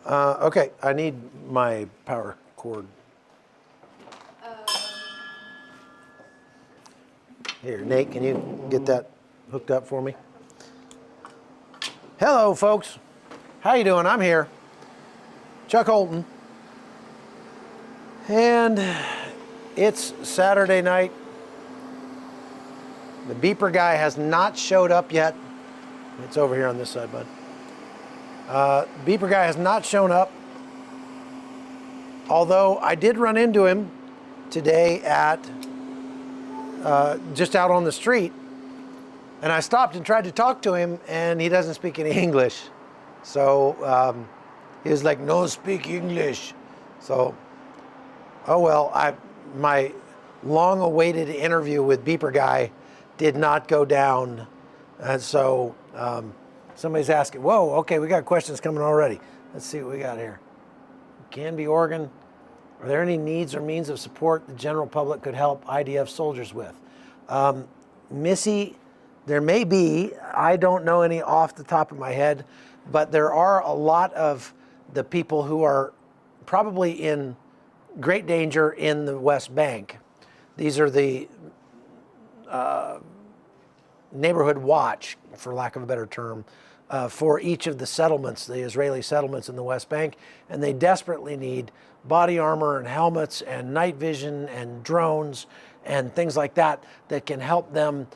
Okay, I need my power cord. Here, Nate, can you get that hooked up for me? Hello, folks. How you doing? I'm here, Chuck Holton. And it's Saturday night. The beeper guy has not showed up yet. It's over here on this side, bud. Beeper guy has not shown up. Although I did run into him today at just out on the street, and I stopped and tried to talk to him, and he doesn't speak any English. So he was like, "No speak English." So, oh well. My long-awaited interview with Beeper guy did not go down, and so somebody's asking, "Whoa, okay, we got questions coming already." Let's see what we got here. Canby, Oregon. Are there any needs or means of support the general public could help IDF soldiers with? Missy, there may be. I don't know any off the top of my head, but there are a lot of the people who are probably in great danger in the West Bank. These are the neighborhood watch, for lack of a better term, for each of the settlements, the Israeli settlements in the West Bank, and they desperately need body armor and helmets and night vision and drones and things like that that can help them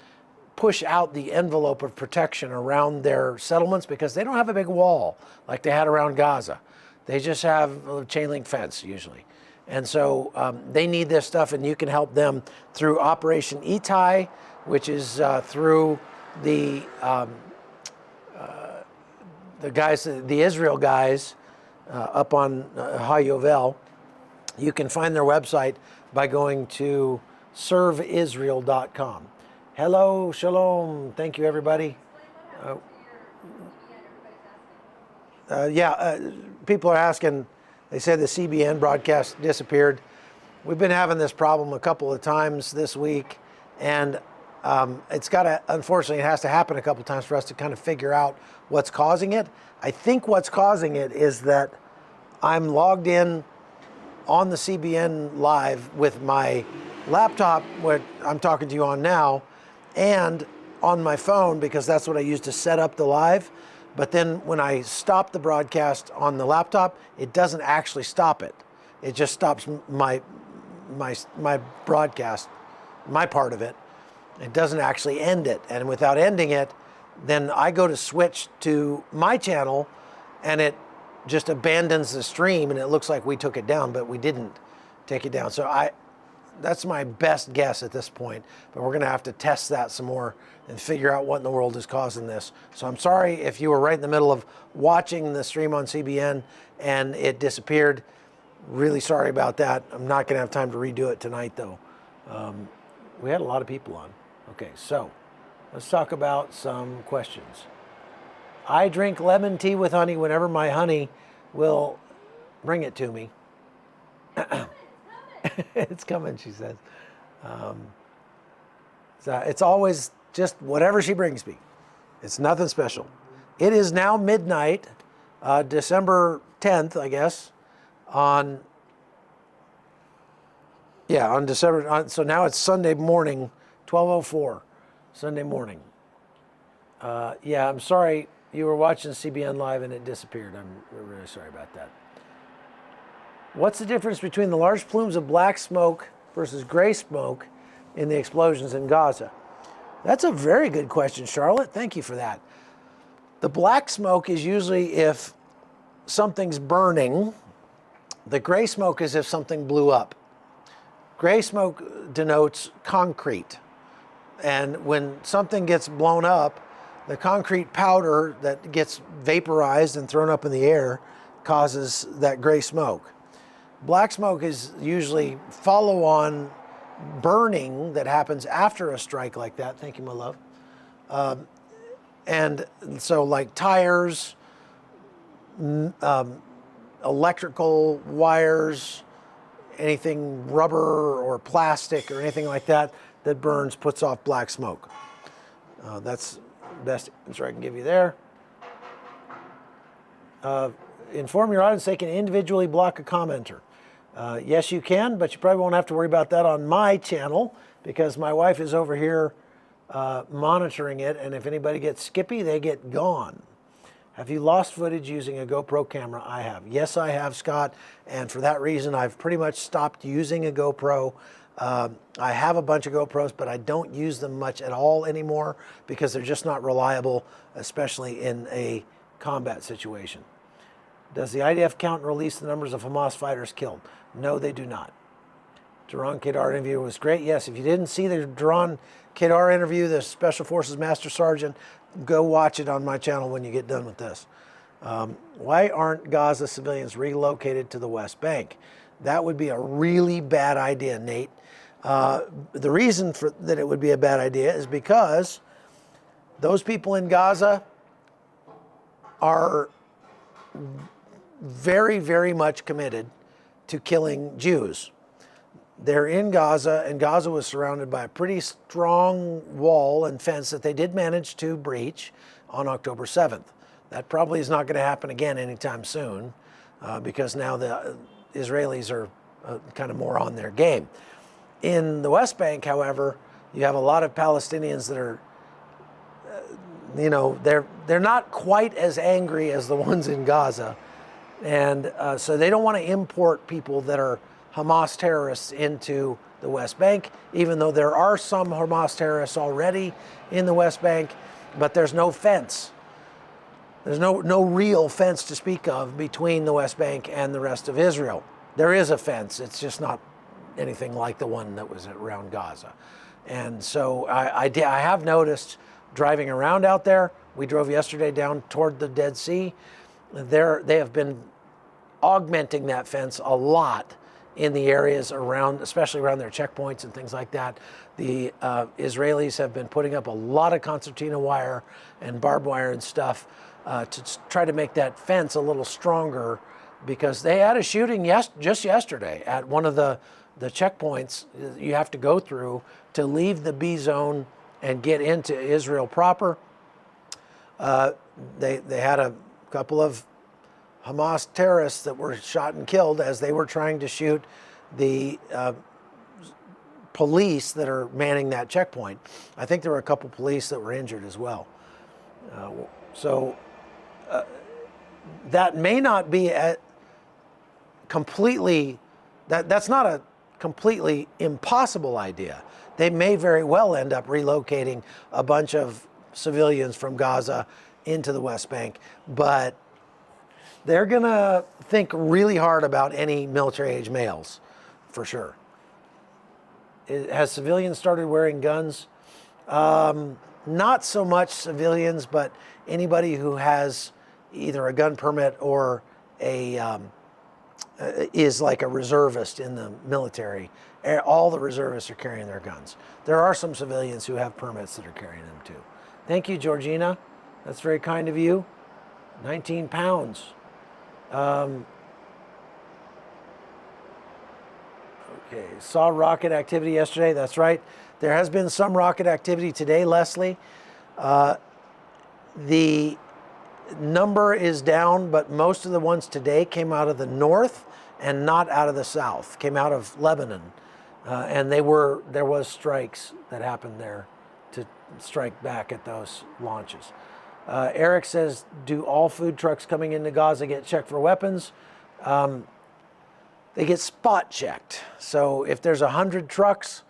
push out the envelope of protection around their settlements, because they don't have a big wall like they had around Gaza. They just have a chain link fence usually. And so they need this stuff, and you can help them through Operation Itai, which is through the guys, the Israel guys up on HaYovel. You can find their website by going to serveisrael.com. Hello, shalom. Thank you, everybody. People are asking. They say the CBN broadcast disappeared. We've been having this problem a couple of times this week, and it's got to, unfortunately, it has to happen a couple of times for us to kind of figure out what's causing it. I think what's causing it is that I'm logged in on the CBN Live with my laptop, what I'm talking to you on now, and on my phone, because that's what I use to set up the live. But then when I stop the broadcast on the laptop, it doesn't actually stop it. It just stops my broadcast, my part of it. It doesn't actually end it. And without ending it, then I go to switch to my channel, and it just abandons the stream, and it looks like we took it down, but we didn't take it down. So that's my best guess at this point, but we're gonna have to test that some more and figure out what in the world is causing this. So I'm sorry if you were right in the middle of watching the stream on CBN and it disappeared. Really sorry about that. I'm not gonna have time to redo it tonight though. We had a lot of people on. Okay, so let's talk about some questions. I drink lemon tea with honey whenever my honey will bring it to me. It's coming, she says. So it's always just whatever she brings me. It's nothing special. It is now midnight, December 10th, I guess, on December, so now it's Sunday morning, 12:04, Sunday morning. Yeah, I'm sorry you were watching CBN Live and it disappeared. I'm really sorry about that. What's the difference between the large plumes of black smoke versus gray smoke in the explosions in Gaza? That's a very good question, Charlotte. Thank you for that. The black smoke is usually if something's burning. The gray smoke is if something blew up. Gray smoke denotes concrete. And when something gets blown up, the concrete powder that gets vaporized and thrown up in the air causes that gray smoke. Black smoke is usually follow-on burning that happens after a strike like that. Thank you, my love. And so like tires, electrical wires, anything rubber or plastic or anything like that that burns puts off black smoke. That's the best answer I can give you there. inform your audience they can individually block a commenter. Yes, you can, but you probably won't have to worry about that on my channel because my wife is over here monitoring it, and if anybody gets skippy, they get gone. Have you lost footage using a GoPro camera? I have. Yes, I have, Scott, and for that reason, I've pretty much stopped using a GoPro. I have a bunch of GoPros, but I don't use them much at all anymore because they're just not reliable, especially in a combat situation. Does the IDF count and release the numbers of Hamas fighters killed? No, they do not. Duran Kedar interview was great. Yes, if you didn't see the Duran Kedar interview, the Special Forces Master Sergeant, go watch it on my channel when you get done with this. Why aren't Gaza civilians relocated to the West Bank? That would be a really bad idea, Nate. The reason for that it would be a bad idea is because those people in Gaza are very, very much committed to killing Jews. They're in Gaza, and Gaza was surrounded by a pretty strong wall and fence that they did manage to breach on October 7th. That probably is not going to happen again anytime soon because now the Israelis are kind of more on their game. In the West Bank, however, you have a lot of Palestinians that are, you know, they're not quite as angry as the ones in Gaza. And so they don't want to import people that are Hamas terrorists into the West Bank, even though there are some Hamas terrorists already in the West Bank, but there's no fence. There's no real fence to speak of between the West Bank and the rest of Israel. There is a fence, it's just not anything like the one that was around Gaza. And so I have noticed driving around out there, we drove yesterday down toward the Dead Sea, they have been augmenting that fence a lot in the areas around, especially around their checkpoints and things like that. The Israelis have been putting up a lot of concertina wire and barbed wire and stuff to try to make that fence a little stronger, because they had a shooting just yesterday at one of the checkpoints you have to go through to leave the B zone and get into Israel proper. They had a couple of Hamas terrorists that were shot and killed as they were trying to shoot the police that are manning that checkpoint. I think there were a couple police that were injured as well. That may not be that's not a completely impossible idea. They may very well end up relocating a bunch of civilians from Gaza into the West Bank, but they're gonna think really hard about any military-age males, for sure. Has civilians started wearing guns? Not so much civilians, but anybody who has either a gun permit or is like a reservist in the military. All the reservists are carrying their guns. There are some civilians who have permits that are carrying them too. Thank you, Georgina. That's very kind of you. 19 pounds. Okay, saw rocket activity yesterday. That's right. There has been some rocket activity today, Leslie. The number is down, but most of the ones today came out of the north and not out of the south. Came out of Lebanon, and there was strikes that happened there to strike back at those launches. Eric says, do all food trucks coming into Gaza get checked for weapons? They get spot checked. So if there's 100 trucks,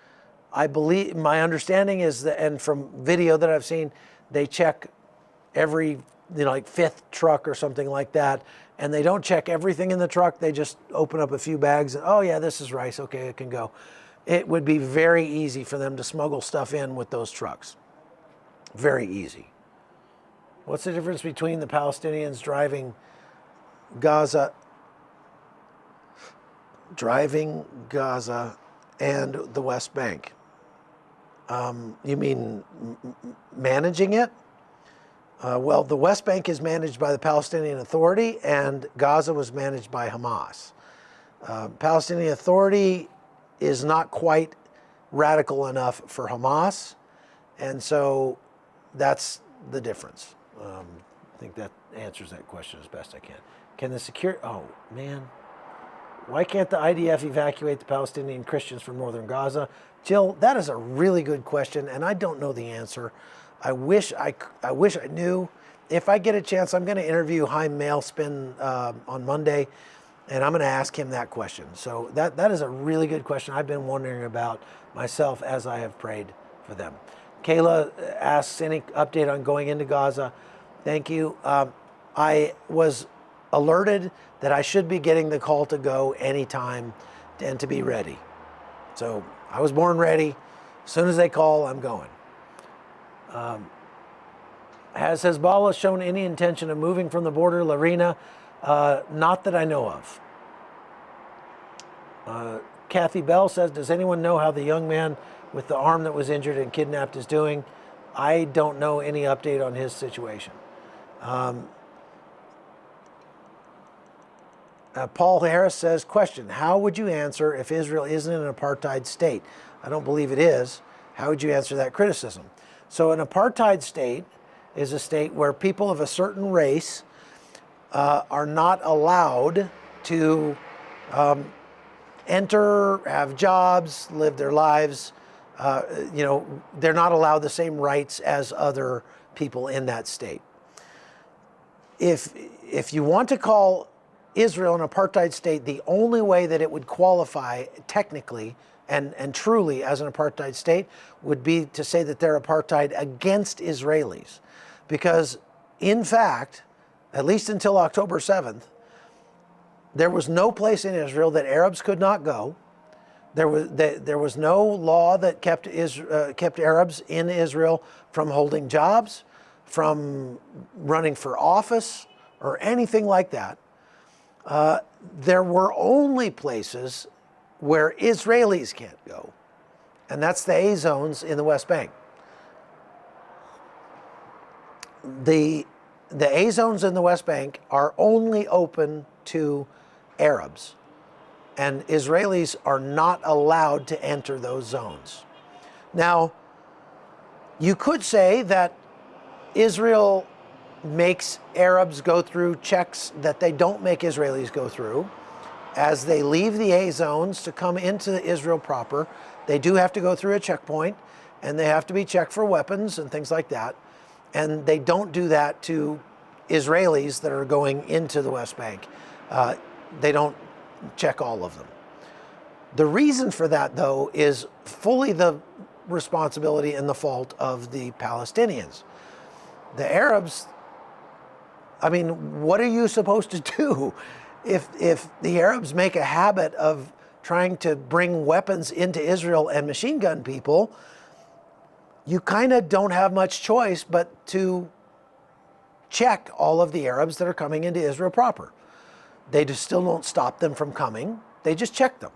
I believe, my understanding is that, and from video that I've seen, they check every, like fifth truck or something like that. And they don't check everything in the truck. They just open up a few bags and, oh yeah, this is rice. Okay, it can go. It would be very easy for them to smuggle stuff in with those trucks. Very easy. What's the difference between the Palestinians driving Gaza and the West Bank? You mean managing it? Well, the West Bank is managed by the Palestinian Authority, and Gaza was managed by Hamas. Palestinian Authority is not quite radical enough for Hamas, and so that's the difference. I think that answers that question as best I can. Can the security... Oh, man. Why can't the IDF evacuate the Palestinian Christians from northern Gaza? Jill, that is a really good question, and I don't know the answer. I wish I knew. If I get a chance, I'm going to interview Chaim Malespin on Monday, and I'm going to ask him that question. So that is a really good question I've been wondering about myself as I have prayed for them. Kayla asks, any update on going into Gaza? Thank you. I was alerted that I should be getting the call to go anytime and to be ready. So I was born ready. As soon as they call, I'm going. Has Hezbollah shown any intention of moving from the border, Larina? Not that I know of. Kathy Bell says, does anyone know how the young man with the arm that was injured and kidnapped is doing? I don't know any update on his situation. Paul Harris says, question, how would you answer if Israel isn't an apartheid state? I don't believe it is. How would you answer that criticism? So an apartheid state is a state where people of a certain race are not allowed to enter, have jobs, live their lives. They're not allowed the same rights as other people in that state. If you want to call Israel an apartheid state, the only way that it would qualify technically and truly as an apartheid state would be to say that they're apartheid against Israelis. Because in fact, at least until October 7th, there was no place in Israel that Arabs could not go. There was no law that kept Arabs in Israel from holding jobs, from running for office, or anything like that. There were only places where Israelis can't go, and that's the A zones in the West Bank. The A zones in the West Bank are only open to Arabs, and Israelis are not allowed to enter those zones. Now, you could say that Israel makes Arabs go through checks that they don't make Israelis go through. As they leave the A zones to come into Israel proper, they do have to go through a checkpoint, and they have to be checked for weapons and things like that. And they don't do that to Israelis that are going into the West Bank. They don't check all of them. The reason for that, though, is fully the responsibility and the fault of the Palestinians. The Arabs, I mean, what are you supposed to do if the Arabs make a habit of trying to bring weapons into Israel and machine gun people? You kind of don't have much choice but to check all of the Arabs that are coming into Israel proper. They just still don't stop them from coming. They just check them.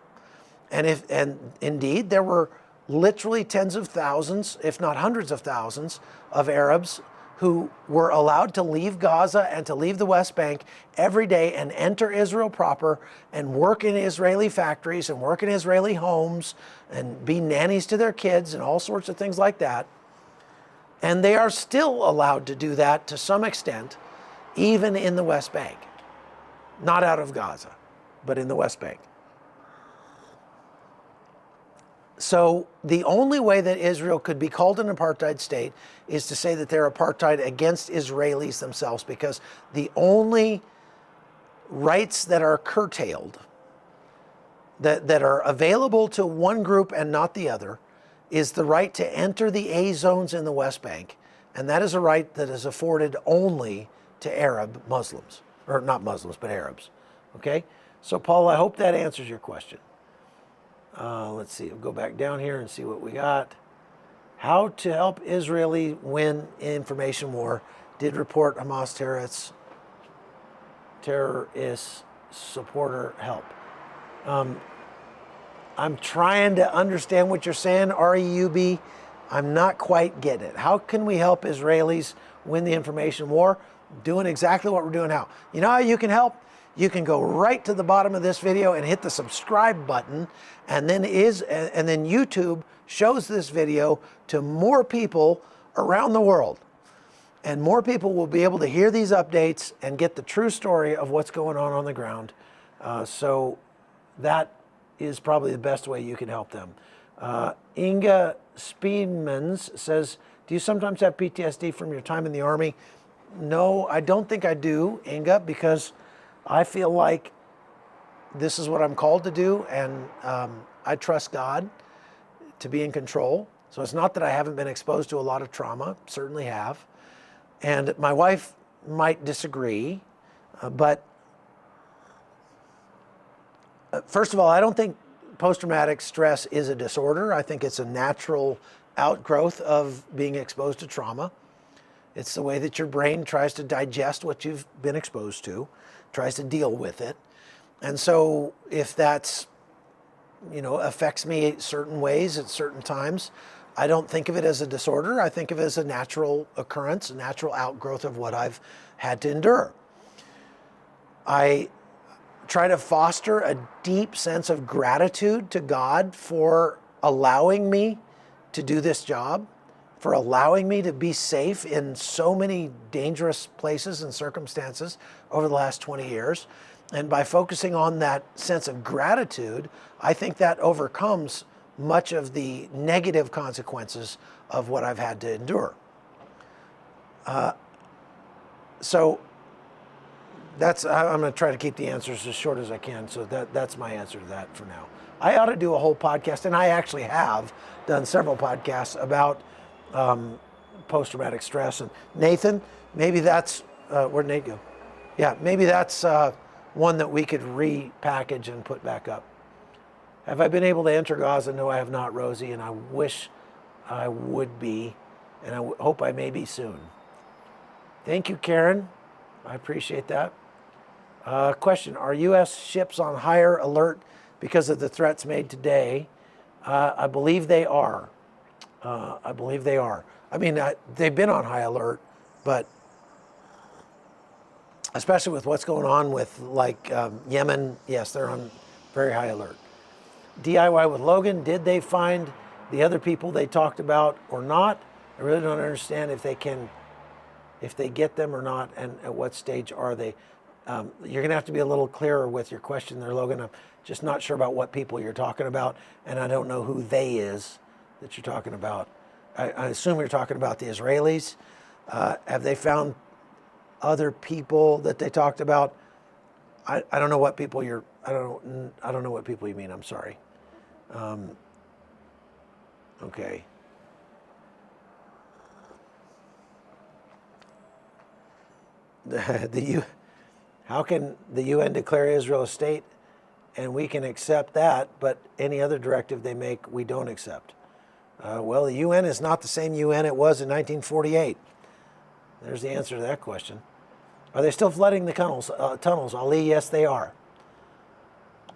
And indeed, there were literally tens of thousands, if not hundreds of thousands, of Arabs who were allowed to leave Gaza and to leave the West Bank every day and enter Israel proper and work in Israeli factories and work in Israeli homes and be nannies to their kids and all sorts of things like that. And they are still allowed to do that to some extent, even in the West Bank. Not out of Gaza, but in the West Bank. So the only way that Israel could be called an apartheid state is to say that they're apartheid against Israelis themselves, because the only rights that are curtailed, that are available to one group and not the other, is the right to enter the A zones in the West Bank. And that is a right that is afforded only to Arab Muslims, or not Muslims, but Arabs. Okay? So Paul, I hope that answers your question. Let's see, we'll go back down here and see what we got. How to help Israeli win information war. Did report Hamas terrorist supporter help. I'm trying to understand what you're saying, REUB. I'm not quite getting it. How can we help Israelis win the information war? Doing exactly what we're doing now. You know how you can help? You can go right to the bottom of this video and hit the subscribe button, and then YouTube shows this video to more people around the world. And more people will be able to hear these updates and get the true story of what's going on the ground. So that is probably the best way you can help them. Inga Spiedmans says, do you sometimes have PTSD from your time in the Army? No, I don't think I do, Inga, because I feel like this is what I'm called to do, and I trust God to be in control. So it's not that I haven't been exposed to a lot of trauma, certainly have. And my wife might disagree, but first of all, I don't think post-traumatic stress is a disorder. I think it's a natural outgrowth of being exposed to trauma. It's the way that your brain tries to digest what you've been exposed to, tries to deal with it. And so if that's, affects me certain ways at certain times, I don't think of it as a disorder. I think of it as a natural occurrence, a natural outgrowth of what I've had to endure. I try to foster a deep sense of gratitude to God for allowing me to do this job, for allowing me to be safe in so many dangerous places and circumstances over the last 20 years. And by focusing on that sense of gratitude, I think that overcomes much of the negative consequences of what I've had to endure. So I'm going to try to keep the answers as short as I can. So that's my answer to that for now. I ought to do a whole podcast, and I actually have done several podcasts about post-traumatic stress. And Nathan, maybe that's, where'd Nate go? Yeah, maybe that's one that we could repackage and put back up. Have I been able to enter Gaza? No, I have not, Rosie, and I wish I would be, and I hope I may be soon. Thank you, Karen. I appreciate that. Question, are U.S. ships on higher alert because of the threats made today? I believe they are. I believe they are. I mean, they've been on high alert, but especially with what's going on with Yemen, yes, they're on very high alert. DIY with Logan, did they find the other people they talked about or not? I really don't understand if they get them or not, and at what stage are they? You're gonna have to be a little clearer with your question there, Logan. I'm just not sure about what people you're talking about, and I don't know who they is that you're talking about. I assume you're talking about the Israelis. Have they found other people that they talked about? I don't know what people you're, I don't know what people you mean, I'm sorry. Okay. How can the UN declare Israel a state and we can accept that, but any other directive they make, we don't accept? Well, the UN is not the same UN it was in 1948. There's the answer to that question. Are they still flooding the tunnels? Ali, yes, they are.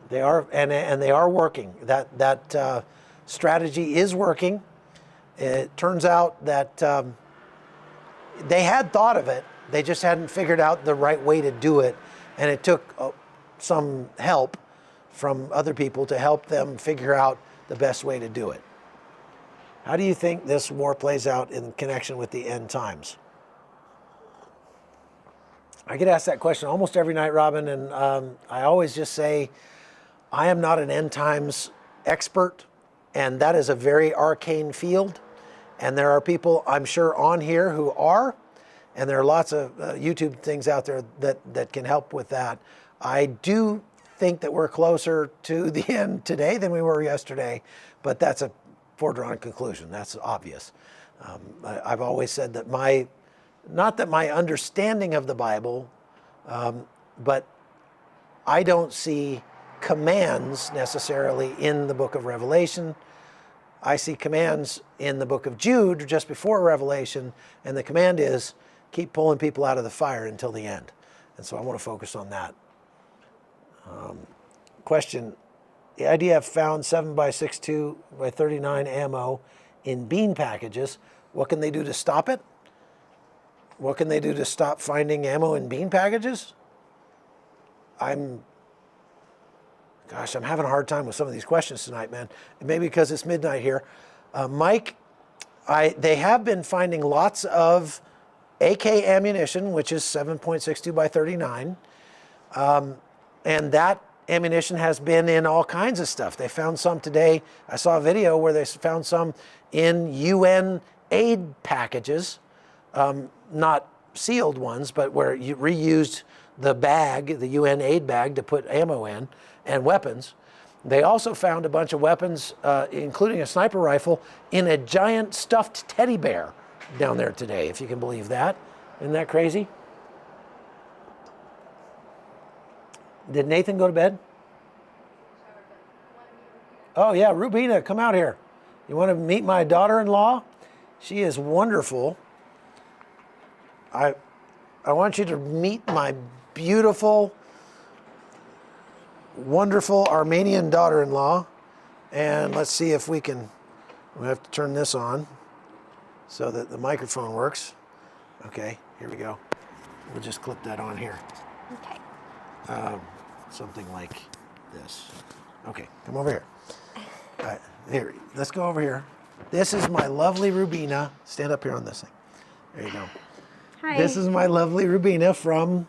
They are, and they are working. That strategy is working. It turns out that they had thought of it. They just hadn't figured out the right way to do it. And it took some help from other people to help them figure out the best way to do it. How do you think this war plays out in connection with the end times? I get asked that question almost every night, Robin, and I always just say, I am not an end times expert, and that is a very arcane field. And there are people, I'm sure, on here who are, and there are lots of YouTube things out there that can help with that. I do think that we're closer to the end today than we were yesterday, but that's a foregone conclusion. That's obvious. I've always said that not that my understanding of the Bible, but I don't see commands necessarily in the book of Revelation. I see commands in the book of Jude just before Revelation, and the command is keep pulling people out of the fire until the end. And so I want to focus on that. Question, the IDF found 7.62 by 39 ammo in bean packages. What can they do to stop it? What can they do to stop finding ammo in bean packages? I'm having a hard time with some of these questions tonight, man. Maybe because it's midnight here. Mike, they have been finding lots of AK ammunition, which is 7.62 by 39. And that ammunition has been in all kinds of stuff. They found some today. I saw a video where they found some in UN aid packages, not sealed ones, but where you reused the bag, the UN aid bag, to put ammo in and weapons. They also found a bunch of weapons, including a sniper rifle, in a giant stuffed teddy bear down there today, if you can believe that. Isn't that crazy? Did Nathan go to bed? Oh yeah, Rubina, come out here. You want to meet my daughter-in-law? She is wonderful. I want you to meet my beautiful, wonderful Armenian daughter-in-law. And let's see if we can, we have to turn this on so that the microphone works. Okay, here we go. We'll just clip that on here. Okay. Something like this. Okay, come over here. All right, here, let's go over here. This is my lovely Rubina. Stand up here on this thing. There you go. Hi. This is my lovely Rubina from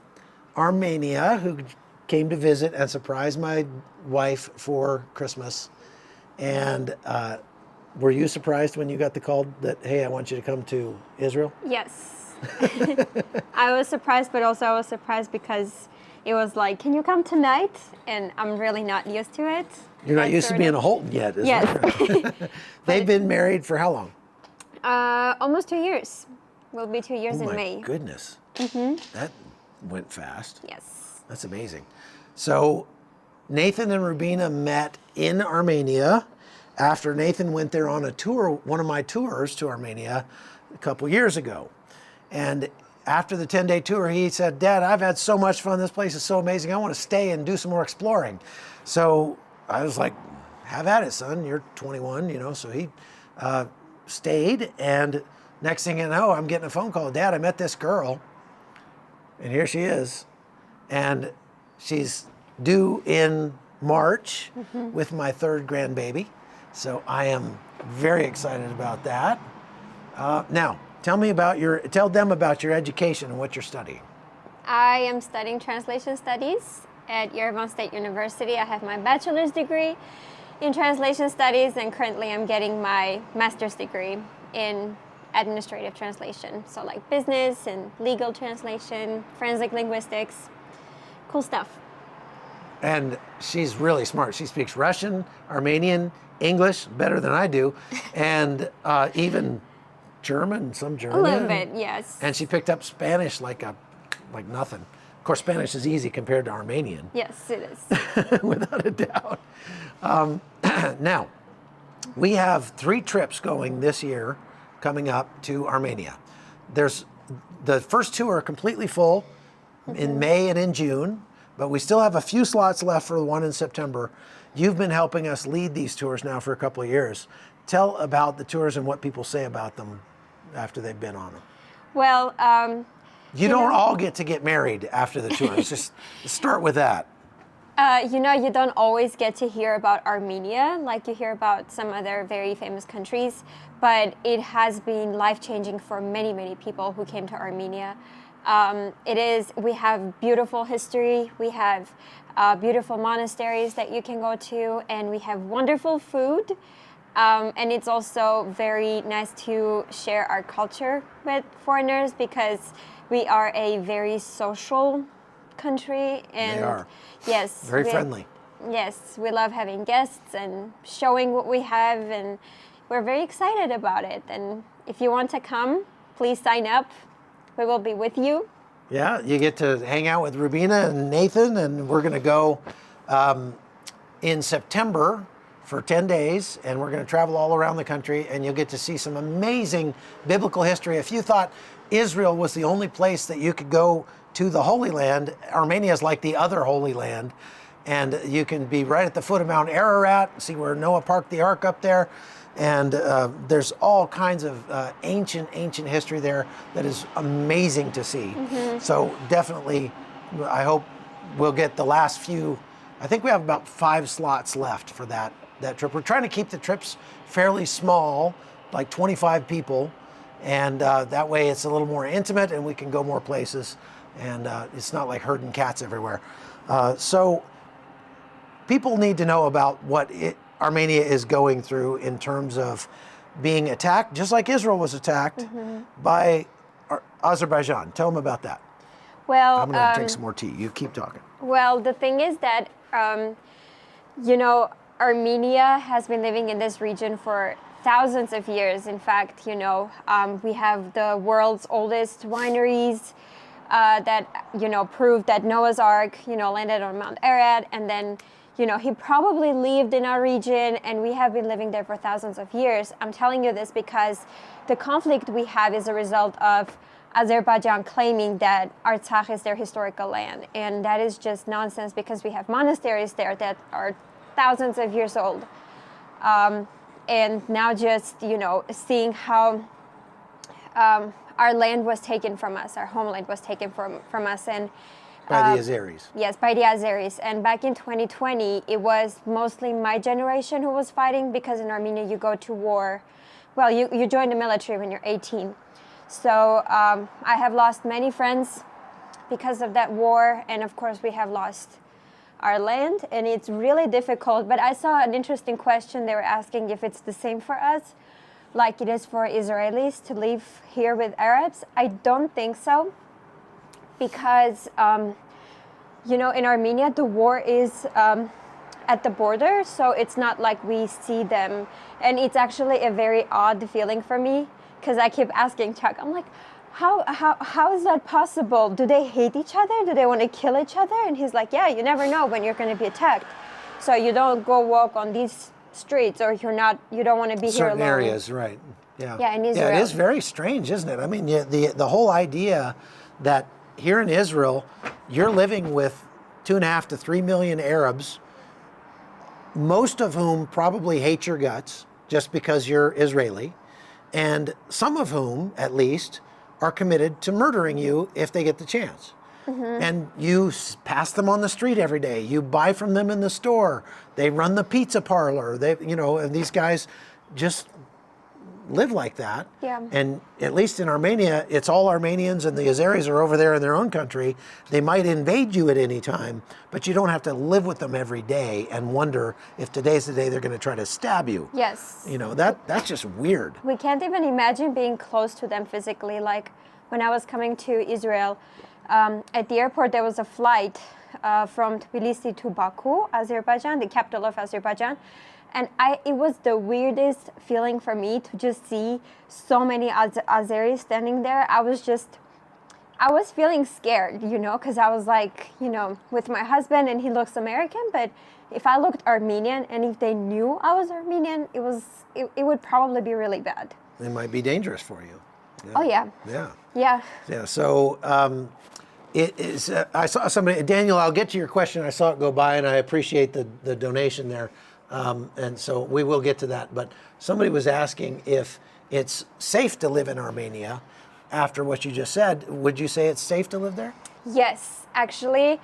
Armenia, who came to visit and surprise my wife for Christmas. And were you surprised when you got the call that, hey, I want you to come to Israel? Yes. I was surprised, but also I was surprised because it was like, can you come tonight? And I'm really not used to it. You're not used to being a Holton yet, is Yes. it? They've been married for how long? Almost 2 years. Will be 2 years in May. Oh my goodness. That went fast. Yes. That's amazing. So Nathan and Rubina met in Armenia after Nathan went there on a tour, one of my tours to Armenia a couple years ago. And after the 10-day tour, he said, Dad, I've had so much fun. This place is so amazing. I want to stay and do some more exploring. So I was like, have at it, son. You're 21, you know. So he stayed. And next thing you know, I'm getting a phone call. Dad, I met this girl. And here she is. And she's due in March with my third grandbaby. So I am very excited about that. Now, tell them about your education and what you're studying. I am studying translation studies at Yerevan State University. I have my bachelor's degree in translation studies, and currently I'm getting my master's degree in administrative translation. So like business and legal translation, forensic linguistics, cool stuff. And she's really smart. She speaks Russian, Armenian, English better than I do, and even German, some German. A little bit, yes. And she picked up Spanish like nothing. Of course, Spanish is easy compared to Armenian. Yes, it is. Without a doubt. Now, we have 3 trips going this year coming up to Armenia. There's the first 2 are completely full in May and in June, but we still have a few slots left for the one in September. You've been helping us lead these tours now for a couple of years. Tell about the tours and what people say about them after they've been on them. Well, you don't all get to get married after the tours. Just start with that. You don't always get to hear about Armenia like you hear about some other very famous countries, but it has been life-changing for many, many people who came to Armenia. We have beautiful history, we have beautiful monasteries that you can go to, and we have wonderful food. And it's also very nice to share our culture with foreigners because we are a very social country. And they are. Yes. Very friendly. Yes, we love having guests and showing what we have, and we're very excited about it. And if you want to come, please sign up. We will be with you. Yeah, you get to hang out with Rubina and Nathan, and we're going to go in September for 10 days, and we're going to travel all around the country, and you'll get to see some amazing biblical history. If you thought Israel was the only place that you could go to the Holy Land, Armenia is like the other Holy Land, and you can be right at the foot of Mount Ararat, see where Noah parked the ark up there, and there's all kinds of ancient history there that is amazing to see. So definitely, I hope we'll get the last few. I think we have about 5 slots left for that trip. We're trying to keep the trips fairly small, like 25 people, And that way it's a little more intimate and we can go more places. And it's not like herding cats everywhere. So people need to know about what Armenia is going through in terms of being attacked, just like Israel was attacked by Azerbaijan. Tell them about that. Well, I'm going to drink some more tea. You keep talking. Well, the thing is that, Armenia has been living in this region for thousands of years. In fact, we have the world's oldest wineries that, prove that Noah's Ark, landed on Mount Ararat. And then, he probably lived in our region, and we have been living there for thousands of years. I'm telling you this because the conflict we have is a result of Azerbaijan claiming that Artsakh is their historical land. And that is just nonsense because we have monasteries there that are thousands of years old. And now just, seeing how our land was taken from us, our homeland was taken from us. And by the Azeris. Yes, by the Azeris. And back in 2020, it was mostly my generation who was fighting because in Armenia you go to war. Well, you join the military when you're 18. So I have lost many friends because of that war. And of course, we have lost our land. And it's really difficult. But I saw an interesting question. They were asking if it's the same for us, like it is for Israelis to live here with Arabs. I don't think so. Because, in Armenia, the war is at the border, so it's not like we see them. And it's actually a very odd feeling for me, because I keep asking Chuck, I'm like, how is that possible? Do they hate each other? Do they want to kill each other? And he's like, yeah, you never know when you're going to be attacked. So you don't go walk on these streets, or you don't want to be here alone. Certain areas, right. Yeah. Yeah, in Israel. Yeah, it is very strange, isn't it? I mean, the whole idea that here in Israel, you're living with 2.5 to 3 million Arabs, most of whom probably hate your guts just because you're Israeli, and some of whom, at least, are committed to murdering you if they get the chance. And you pass them on the street every day. You buy from them in the store. They run the pizza parlor. And these guys just live like that. Yeah. And at least in Armenia, it's all Armenians, and the Azeris are over there in their own country. They might invade you at any time, but you don't have to live with them every day and wonder if today's the day they're going to try to stab you. Yes. That's just weird. We can't even imagine being close to them physically. Like when I was coming to Israel, at the airport there was a flight from Tbilisi to Baku, Azerbaijan, the capital of Azerbaijan. And it was the weirdest feeling for me to just see so many Azeris standing there. I was feeling scared, because I was like, with my husband, and he looks American, but if I looked Armenian and if they knew I was Armenian, it would probably be really bad. It might be dangerous for you. Yeah. Oh, yeah. Yeah. Yeah. Yeah. So it is. I saw somebody, Daniel. I'll get to your question. I saw it go by, and I appreciate the donation there. And so we will get to that. But somebody was asking if it's safe to live in Armenia after what you just said. Would you say it's safe to live there? Yes, actually,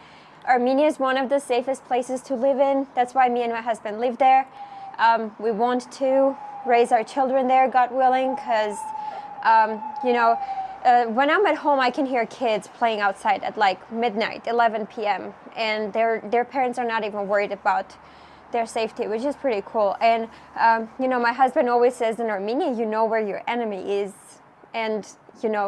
Armenia is one of the safest places to live in. That's why me and my husband live there. We want to raise our children there, God willing, because, when I'm at home, I can hear kids playing outside at like midnight, 11 p.m. And their parents are not even worried about their safety, which is pretty cool. And, my husband always says in Armenia, you know where your enemy is. And,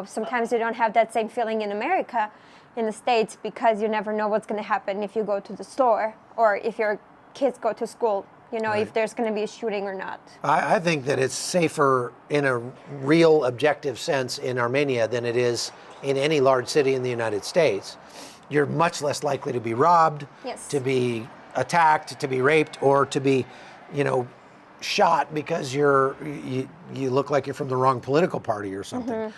sometimes you don't have that same feeling in America, in the States, because you never know what's going to happen if you go to the store or if your kids go to school, right. If there's going to be a shooting or not. I think that it's safer in a real objective sense in Armenia than it is in any large city in the United States. You're much less likely to be robbed, Yes. to be attacked, to be raped, or to be, shot because you look like you're from the wrong political party or something.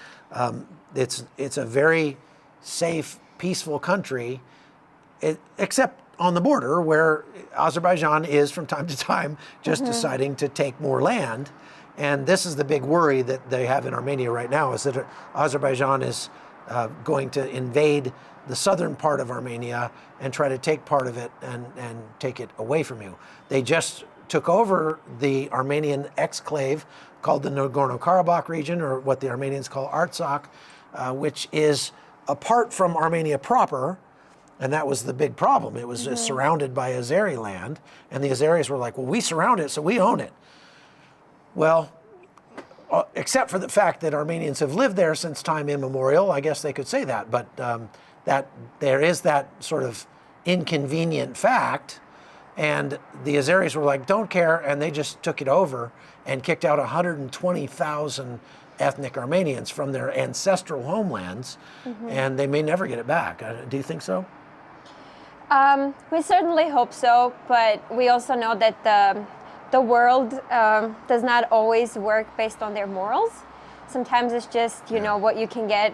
It's a very safe, peaceful country, except on the border where Azerbaijan is from time to time just deciding to take more land. And this is the big worry that they have in Armenia right now, is that Azerbaijan is going to invade the southern part of Armenia and try to take part of it and take it away from you. They just took over the Armenian exclave called the Nagorno-Karabakh region, or what the Armenians call Artsakh, which is apart from Armenia proper, and that was the big problem. It was surrounded by Azeri land, and the Azeris were like, well, we surround it, so we own it. Well, except for the fact that Armenians have lived there since time immemorial, I guess they could say that, but that there is that sort of inconvenient fact, and the Azeris were like, don't care, and they just took it over and kicked out 120,000 ethnic Armenians from their ancestral homelands, and they may never get it back. Do you think so? We certainly hope so, but we also know that the world does not always work based on their morals. Sometimes it's just, you know, what you can get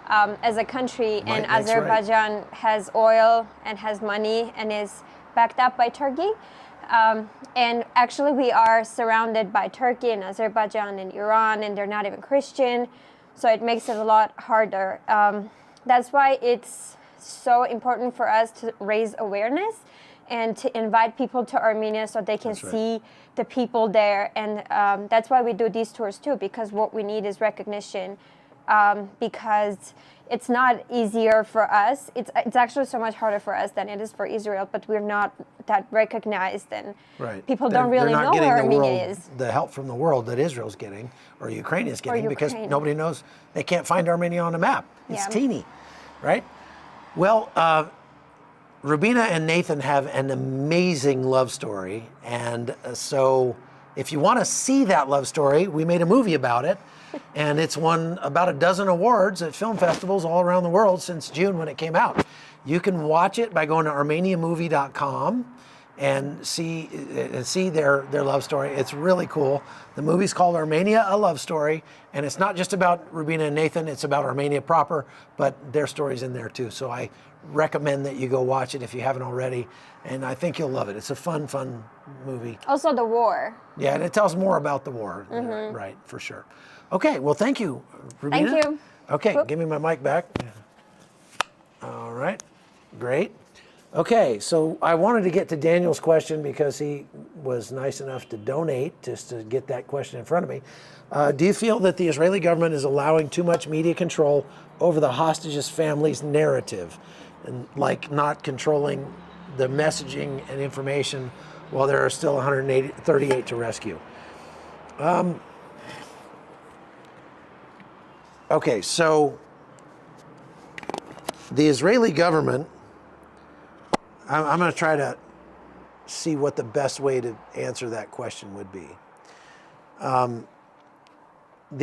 as a country, and Azerbaijan has oil and has money and is backed up by Turkey. And actually we are surrounded by Turkey and Azerbaijan and Iran, and they're not even Christian, so it makes it a lot harder. That's why it's so important for us to raise awareness and to invite people to Armenia so they can see the people there. And that's why we do these tours too, because what we need is recognition, because it's not easier for us. It's actually so much harder for us than it is for Israel, but we're not that recognized, and people don't really know where Armenia is. The help from the world that Israel's getting, or Ukraine is getting, because nobody knows, they can't find Armenia on a map. It's teeny, right? Well, Rubina and Nathan have an amazing love story, and so if you want to see that love story, we made a movie about it, and it's won about a dozen awards at film festivals all around the world since June when it came out. You can watch it by going to armeniamovie.com and see their love story. It's really cool. The movie's called Armenia, A Love Story, and it's not just about Rubina and Nathan, it's about Armenia proper, but their story's in there too. So I recommend that you go watch it if you haven't already, and I think you'll love it. It's a fun movie. Also the war. Yeah, and it tells more about the war, right, for sure. Okay, well, thank you, Rubina. Thank you. Okay, give me my mic back. All right, great. Okay, so I wanted to get to Daniel's question because he was nice enough to donate just to get that question in front of me. Do you feel that the Israeli government is allowing too much media control over the hostages' families' narrative, and like not controlling the messaging and information while there are still 138 to rescue? Okay, so the Israeli government, I'm going to try to see what the best way to answer that question would be. The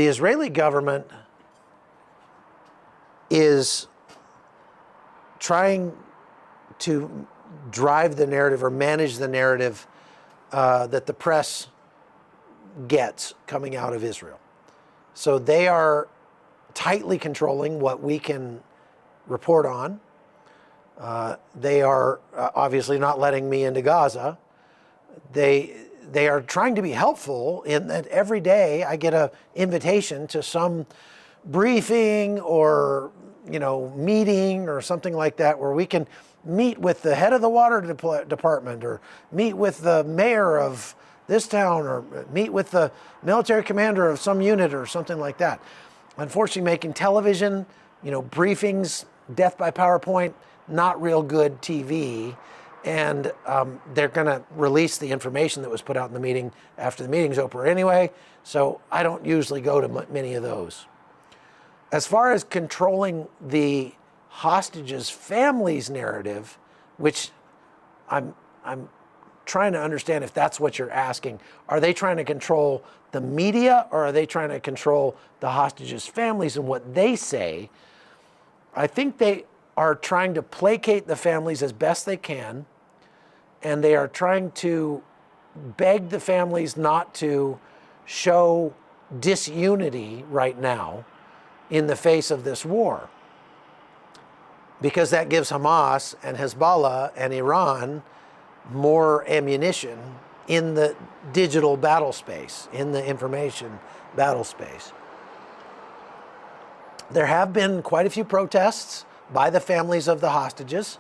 Israeli government is trying to drive the narrative or manage the narrative that the press gets coming out of Israel. So they are tightly controlling what we can report on. They are obviously not letting me into Gaza. They are trying to be helpful in that every day I get an invitation to some briefing or meeting or something like that where we can meet with the head of the water department or meet with the mayor of this town or meet with the military commander of some unit or something like that. Unfortunately, making television, briefings, death by PowerPoint, not real good TV, and they're going to release the information that was put out in the meeting after the meeting's over anyway, so I don't usually go to many of those. As far as controlling the hostages' families' narrative, which I'm trying to understand if that's what you're asking, are they trying to control the media or are they trying to control the hostages' families and what they say? I think they are trying to placate the families as best they can, and they are trying to beg the families not to show disunity right now in the face of this war, because that gives Hamas and Hezbollah and Iran more ammunition in the digital battle space, in the information battle space. There have been quite a few protests by the families of the hostages.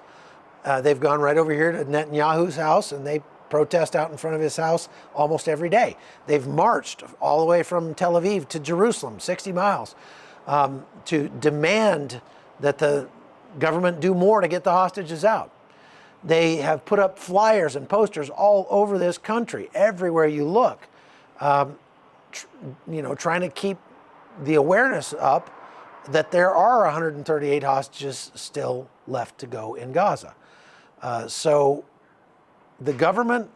They've gone right over here to Netanyahu's house and they protest out in front of his house almost every day. They've marched all the way from Tel Aviv to Jerusalem, 60 miles, to demand that the government do more to get the hostages out. They have put up flyers and posters all over this country, everywhere you look, trying to keep the awareness up that there are 138 hostages still left to go in Gaza. So the government,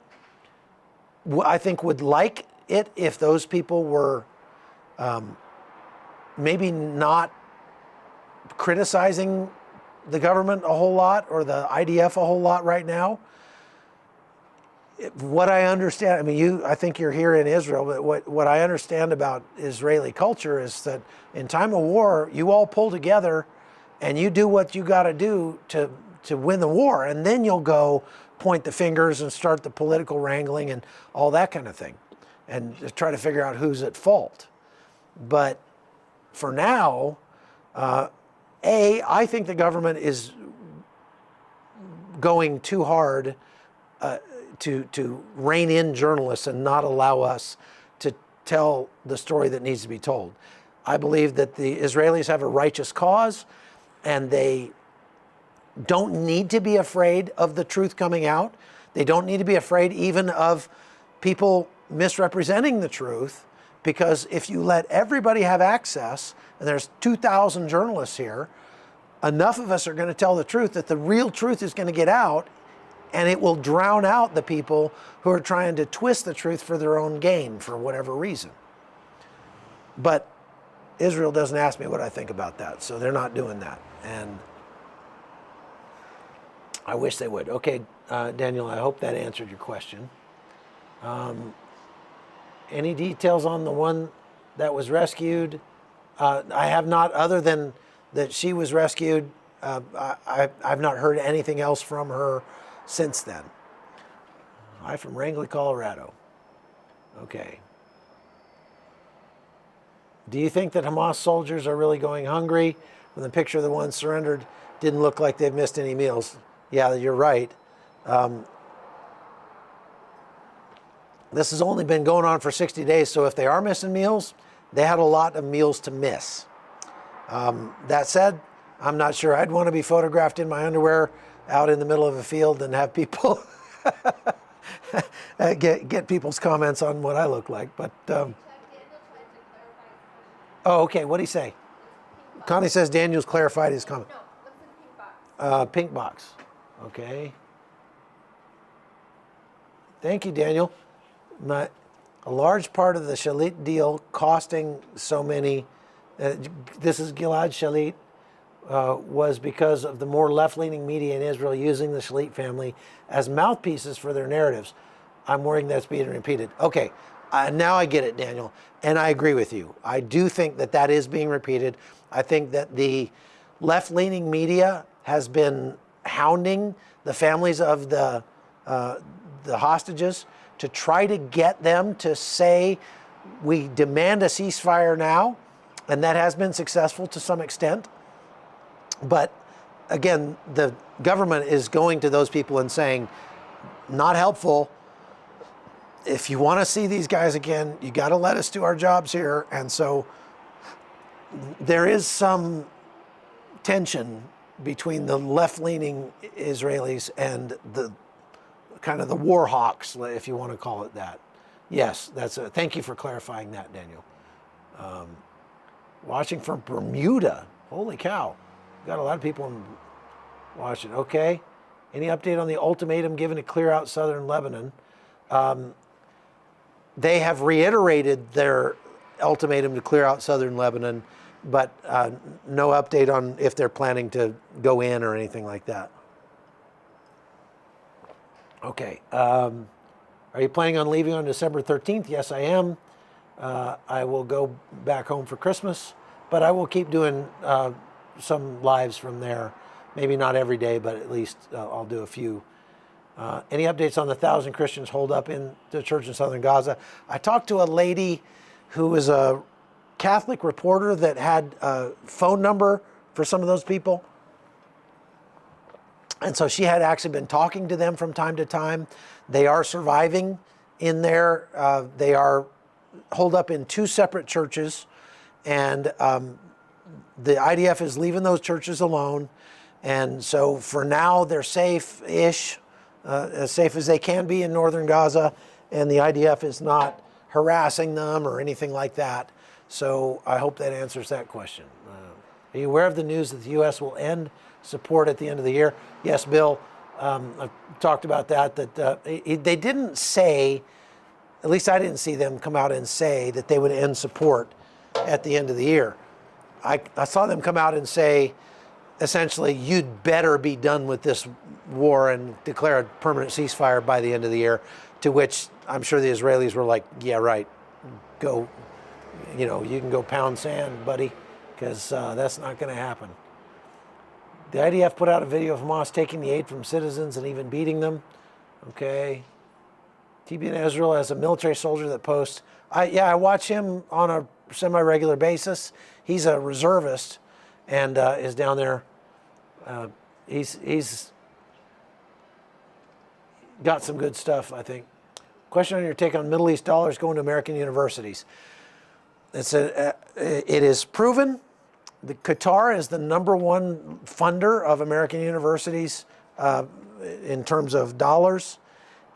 I think, would like it if those people were maybe not criticizing the government a whole lot or the IDF a whole lot right now. What I understand, I mean, I think you're here in Israel, but what I understand about Israeli culture is that in time of war, you all pull together and you do what you got to do to win the war, and then you'll go point the fingers and start the political wrangling and all that kind of thing, and try to figure out who's at fault. But for now, I think the government is going too hard to rein in journalists and not allow us to tell the story that needs to be told. I believe that the Israelis have a righteous cause, and they don't need to be afraid of the truth coming out. They don't need to be afraid even of people misrepresenting the truth, because if you let everybody have access, and there's 2,000 journalists here, enough of us are going to tell the truth that the real truth is going to get out, and it will drown out the people who are trying to twist the truth for their own gain for whatever reason. But Israel doesn't ask me what I think about that, so they're not doing that. And I wish they would. Okay, Daniel, I hope that answered your question. Any details on the one that was rescued? I have not, other than that she was rescued. I've not heard anything else from her since then. Hi from Wrangell, Colorado. Okay. Do you think that Hamas soldiers are really going hungry? From the picture of the ones surrendered, didn't look like they've missed any meals. Yeah, you're right. This has only been going on for 60 days, so if they are missing meals, they had a lot of meals to miss. That said, I'm not sure I'd want to be photographed in my underwear out in the middle of a field and have people get people's comments on what I look like. But oh, okay. What'd he say? Connie says Daniel's clarified his comment. No, what's the pink box? Pink box. Okay. Thank you, Daniel. A large part of the Shalit deal costing so many, this is Gilad Shalit, was because of the more left-leaning media in Israel using the Shalit family as mouthpieces for their narratives. I'm worrying that's being repeated. Okay, now I get it, Daniel, and I agree with you. I do think that that is being repeated. I think that the left-leaning media has been hounding the families of the hostages to try to get them to say, we demand a ceasefire now, and that has been successful to some extent. But again, the government is going to those people and saying, not helpful. If you want to see these guys again, you got to let us do our jobs here. And so there is some tension between the left-leaning Israelis and the kind of the war hawks, if you want to call it that. Yes, thank you for clarifying that, Daniel. Watching from Bermuda. Holy cow. Got a lot of people watching. Okay. Any update on the ultimatum given to clear out southern Lebanon? They have reiterated their ultimatum to clear out southern Lebanon, but no update on if they're planning to go in or anything like that. Okay. Are you planning on leaving on December 13th? Yes, I am. I will go back home for Christmas, but I will keep doing some lives from there. Maybe not every day, but at least I'll do a few. Any updates on the 1,000 Christians holed up in the church in southern Gaza? I talked to a lady who was a Catholic reporter that had a phone number for some of those people. And so she had actually been talking to them from time to time. They are surviving in there. They are holed up in 2 separate churches. And the IDF is leaving those churches alone. And so for now, they're safe-ish, as safe as they can be in northern Gaza. And the IDF is not harassing them or anything like that. So I hope that answers that question. Are you aware of the news that the U.S. will end support at the end of the year? Yes, Bill. I've talked about that they didn't say, at least I didn't see them come out and say that they would end support at the end of the year. I saw them come out and say, essentially, you'd better be done with this war and declare a permanent ceasefire by the end of the year, to which I'm sure the Israelis were like, yeah, right, go, you can go pound sand, buddy, because that's not going to happen. The IDF put out a video of Hamas taking the aid from citizens and even beating them. Okay. TBN Israel has a military soldier that posts. I watch him on a semi-regular basis. He's a reservist and is down there. He's got some good stuff, I think. Question on your take on Middle East dollars going to American universities. It is proven. Qatar is the #1 funder of American universities in terms of dollars,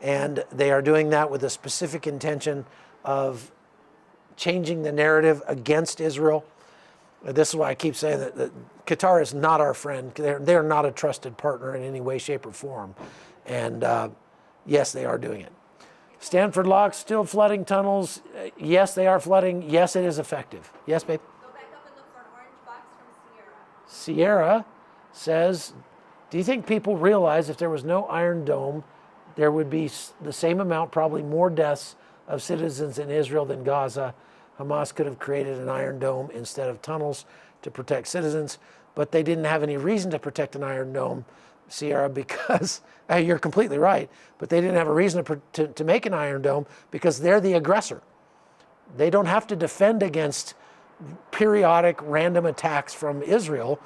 and they are doing that with a specific intention of changing the narrative against Israel. This is why I keep saying that Qatar is not our friend. They're not a trusted partner in any way, shape, or form. And yes, they are doing it. Stanford locks still flooding tunnels. Yes, they are flooding. Yes, it is effective. Yes, babe? Go back up and look for an orange box from Sierra. Sierra says, do you think people realize if there was no Iron Dome, there would be the same amount, probably more deaths of citizens in Israel than Gaza? Hamas could have created an Iron Dome instead of tunnels to protect citizens, but they didn't have any reason to protect an Iron Dome, Sierra, because you're completely right, but they didn't have a reason to make an Iron Dome because they're the aggressor. They don't have to defend against periodic random attacks from Israel,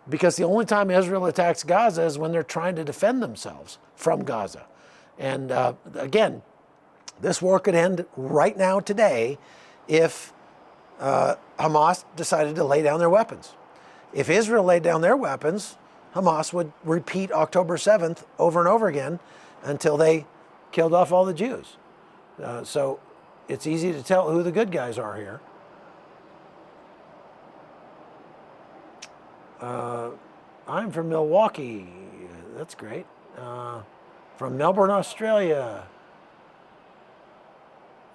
because the only time Israel attacks Gaza is when they're trying to defend themselves from Gaza. And again, this war could end right now today if Hamas decided to lay down their weapons. If Israel laid down their weapons, Hamas would repeat October 7th over and over again until they killed off all the Jews. So it's easy to tell who the good guys are here. I'm from Milwaukee. That's great. From Melbourne, Australia.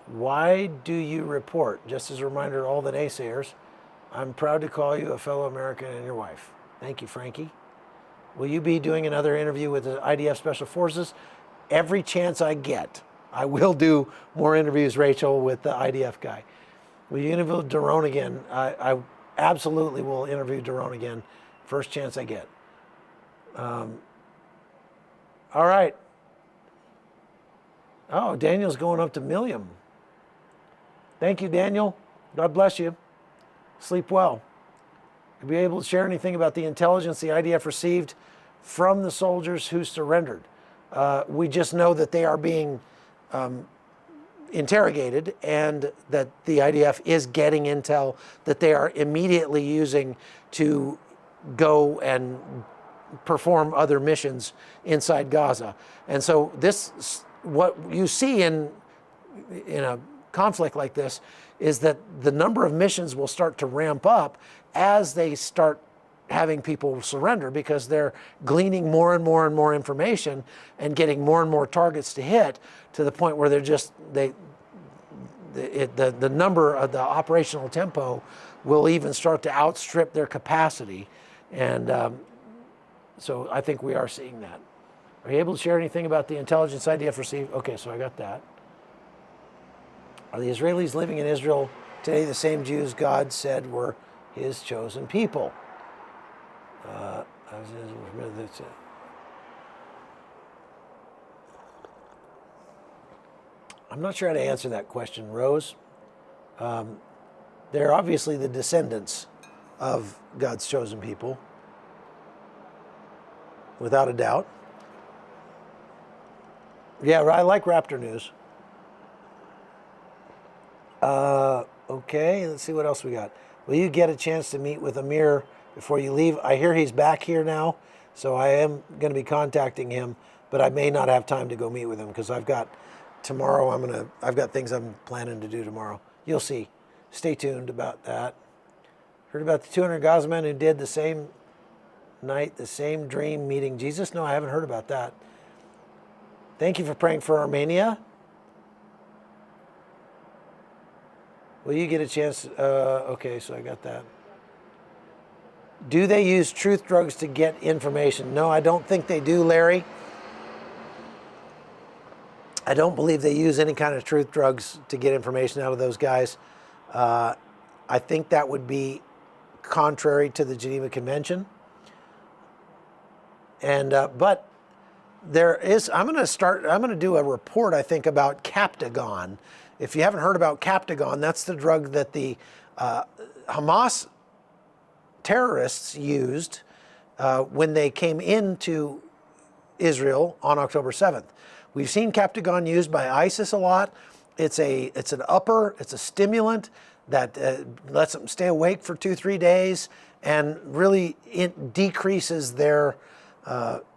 Why do you report? Just as a reminder to all the naysayers, I'm proud to call you a fellow American and your wife. Thank you, Frankie. Will you be doing another interview with the IDF Special Forces? Every chance I get, I will do more interviews, Rachel, with the IDF guy. Will you interview Daron again? I absolutely will interview Daron again, first chance I get. All right. Oh, Daniel's going up to Milliam. Thank you, Daniel. God bless you. Sleep well. Will you be able to share anything about the intelligence the IDF received from the soldiers who surrendered? We just know that they are being interrogated and that the IDF is getting intel that they are immediately using to go and perform other missions inside Gaza. And so this, what you see in a conflict like this, is that the number of missions will start to ramp up as they start having people surrender, because they're gleaning more and more and more information and getting more and more targets to hit, to the point where they're just, the number of the operational tempo will even start to outstrip their capacity. And so I think we are seeing that. Are you able to share anything about the intelligence IDF received? Okay, so I got that. Are the Israelis living in Israel today the same Jews God said were his chosen people? I'm not sure how to answer that question, Rose. They're obviously the descendants of God's chosen people. without a doubt. Yeah, I like Raptor news. Okay, let's see what else we got. Will you get a chance to meet with Amir before you leave? I hear he's back here now, so I am going to be contacting him, but I may not have time to go meet with him because I've got things I'm planning to do tomorrow. You'll see. Stay tuned about that. Heard about the 200 Gaza men who did the same night, the same dream meeting Jesus? No, I haven't heard about that. Thank you for praying for Armenia. Will you get a chance? Okay, so I got that. Do they use truth drugs to get information? No, I don't think they do, Larry. I don't believe they use any kind of truth drugs to get information out of those guys. I think that would be contrary to the Geneva Convention. And but there is. I'm going to do a report, I think, about Captagon. If you haven't heard about Captagon, that's the drug that the Hamas terrorists used when they came into Israel on October 7th. We've seen Captagon used by ISIS a lot. It's a stimulant that lets them stay awake for 2-3 days, and really it decreases their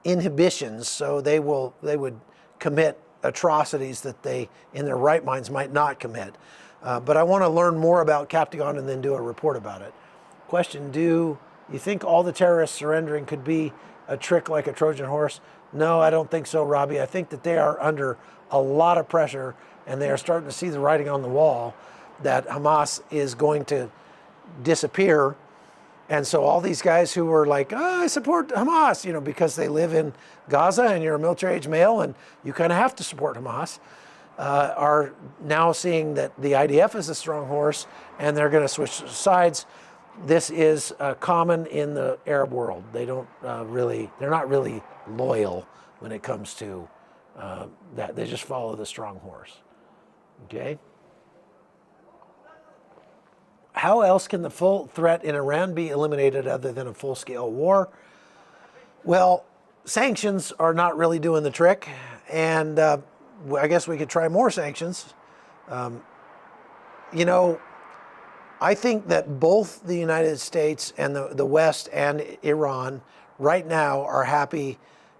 inhibitions, so they would commit atrocities that they, in their right minds, might not commit. But I want to learn more about Captagon and then do a report about it. Question, do you think all the terrorists surrendering could be a trick like a Trojan horse? No, I don't think so, Robbie. I think that they are under a lot of pressure, and they are starting to see the writing on the wall that Hamas is going to disappear. And so all these guys who were like, I support Hamas, because they live in Gaza and you're a military-age male and you kind of have to support Hamas, are now seeing that the IDF is a strong horse and they're going to switch sides. This is common in the Arab world. They're not really loyal when it comes to that. They just follow the strong horse. Okay? How else can the full threat in Iran be eliminated other than a full-scale war? Well, sanctions are not really doing the trick, and I guess we could try more sanctions. I think that both the United States and the West and Iran right now are happy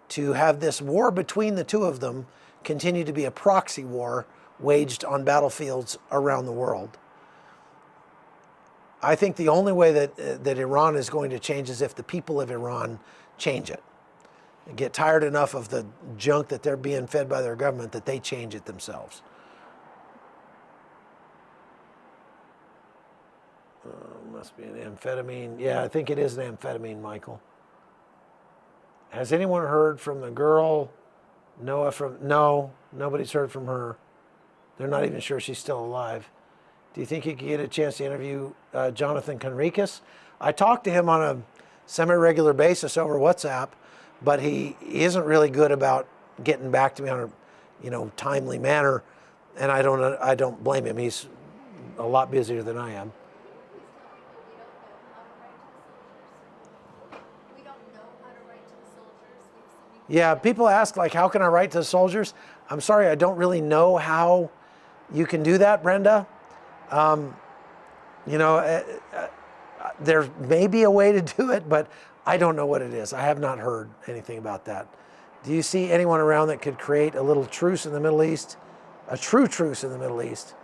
to have this war between the two of them continue to be a proxy war waged on battlefields around the world. I think the only way that Iran is going to change is if the people of Iran change it. And get tired enough of the junk that they're being fed by their government that they change it themselves. Must be an amphetamine. Yeah, I think it is an amphetamine, Michael. Has anyone heard from the girl, Noah, No, nobody's heard from her. They're not even sure she's still alive. Do you think you could get a chance to interview Jonathan Conricus? I talk to him on a semi-regular basis over WhatsApp, but he isn't really good about getting back to me on a timely manner, and I don't blame him. He's a lot busier than I am. We don't know how to write to the soldiers. Yeah, people ask, how can I write to the soldiers? I'm sorry, I don't really know how you can do that, Brenda. There may be a way to do it, but I don't know what it is. I have not heard anything about that. Do you see anyone around that could create a little truce in the Middle East? A true truce in the Middle East?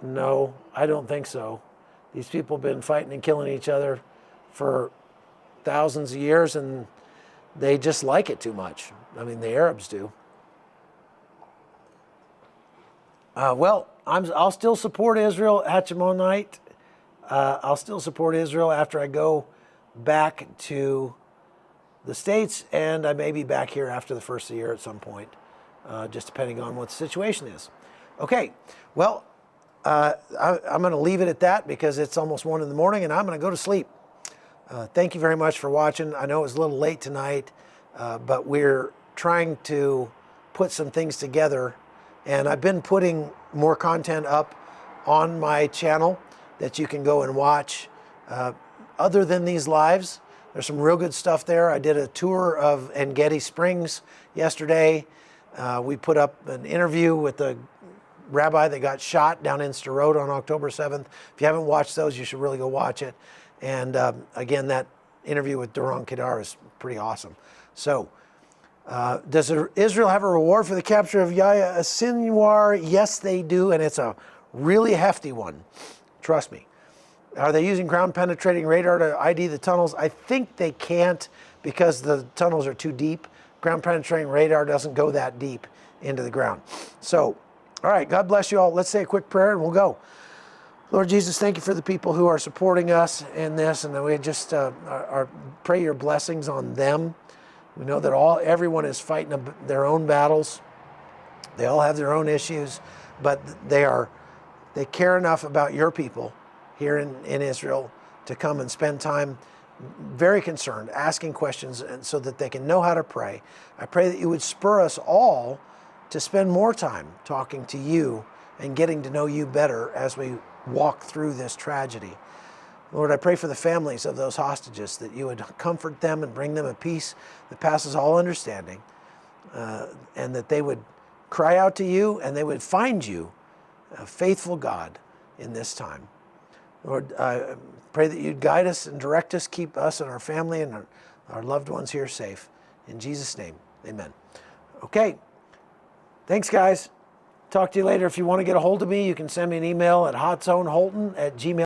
No, I don't think so. These people have been fighting and killing each other for thousands of years, and they just like it too much. I mean, the Arabs do. I'll still support Israel at Hachamonite. I'll still support Israel after I go back to the States, and I may be back here after the first of the year at some point, just depending on what the situation is. Okay, well, I'm going to leave it at that because it's almost 1 a.m. and I'm going to go to sleep. Thank you very much for watching. I know it was a little late tonight, but we're trying to put some things together. And I've been putting more content up on my channel that you can go and watch other than these lives. There's some real good stuff there. I did a tour of Engedi Springs yesterday. We put up an interview with the rabbi that got shot down in Sderot on October 7th. If you haven't watched those, you should really go watch it. And again, that interview with Doron Kedar is pretty awesome. So, does Israel have a reward for the capture of Yahya Sinwar? Yes, they do, and it's a really hefty one. Trust me. Are they using ground-penetrating radar to ID the tunnels? I think they can't because the tunnels are too deep. Ground-penetrating radar doesn't go that deep into the ground. So, all right, God bless you all. Let's say a quick prayer and we'll go. Lord Jesus, thank you for the people who are supporting us in this, and we just pray your blessings on them. We know that everyone is fighting their own battles. They all have their own issues, but they care enough about your people here in Israel to come and spend time very concerned, asking questions, and so that they can know how to pray. I pray that you would spur us all to spend more time talking to you and getting to know you better as we walk through this tragedy. Lord, I pray for the families of those hostages, that you would comfort them and bring them a peace that passes all understanding, and that they would cry out to you and they would find you, a faithful God, in this time. Lord, I pray that you'd guide us and direct us, keep us and our family and our loved ones here safe. In Jesus' name, amen. Okay, thanks guys. Talk to you later. If you want to get a hold of me, you can send me an email at hotzoneholton@gmail.com.